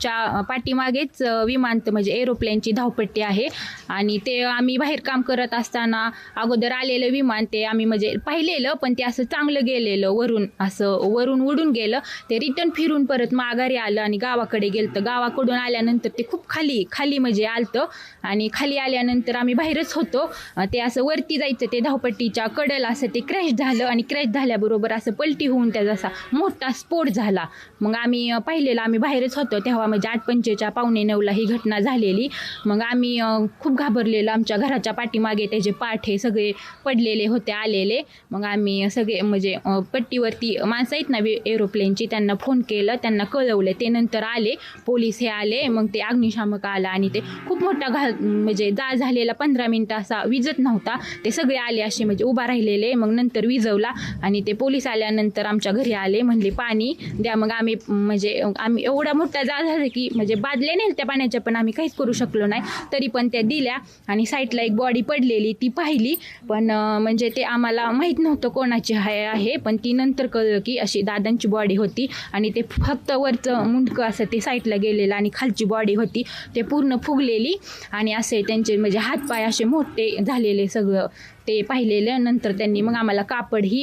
च्या पाठीमागेच विमानतळ म्हणजे एरोप्लेनची धावपट्टी आहे आणि ते आम्ही बाहेर काम करत असताना अगोदर आलेलं विमान ते आम्ही म्हणजे पाहिलेलं, पण ते असं चांगलं गेलेलं, वरून उडून गेलं. ते रिटर्न फिरून परत माघारी आलं आणि गावाकडे गेलं. गावाकडून आल्यानंतर ते खूप खाली म्हणजे आलतं आणि खाली आल्यानंतर आम्ही बाहेरच होतो. ते असं वरती जायचं, ते धावपट्टीच्या कडेला असं ते क्रॅश झालं आणि क्रॅश झाल्याबरोबर असं पलटी होऊन त्याचा असा मोठा स्फोट झाला. मग आम्ही पाहिलेलं, आम्ही बाहेरच होतो तेव्हा, म्हणजे 8:45 पावणे 9ला ही घटना झालेली. मग आम्ही खूप घाबरलेलो. आमच्या घराच्या पाठीमागे त्याचे पाठ हे सगळे पडलेले होते आलेले. मग आम्ही सगळे म्हणजे पट्टीवरती माणसं आहेत ना एरोप्लेनची, त्यांना फोन केलं, त्यांना कळवलं. ते नंतर आले, पोलीस हे आले, मग ते अग्निशामक आला आणि ते खूप मोठा म्हणजे जाळ झालेला 15 मिनिटं असा विजत नव्हता. ते सगळे आले असे म्हणजे उभा राहिलेले. मग नंतर विजवला आणि ते पोलीस आल्यानंतर आमच्या घरी आले, म्हणले पाणी द्या. मग आम्ही एवढा मोठा जाळ झाला की म्हणजे बादल्या नाही त्या पाण्याच्या, पण आम्ही काहीच करू शकलो नाही. तरी पण त्या दिल्या आणि साईडला एक बॉडी पडलेली ती पाहिली, पण म्हणजे ते आम्हाला माहीत नव्हतं कोणाची आहे. पण ती नंतर कळलं की अशी दादांची बॉडी होती आणि ते फक्त वरचं मुंडकं असं ते साईडला गेलेलं आणि खालची बॉडी होती ते पूर्ण फुगलेली आणि असे त्यांचे म्हणजे हातपाय असे मोठे झालेले सगळं ते पाहिलेलं. नंतर त्यांनी मग आम्हाला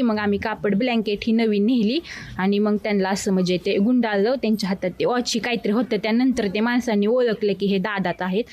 मग आम्ही कापड ब्लँकेट ही नवीन नेली आणि मग त्यांना असं म्हणजे ते गुंडाळलं. त्यांच्या हातात ते वॉची काहीतरी होतं. त्यानंतर ते माणसांनी ओळखलं की हे दादाच आहेत.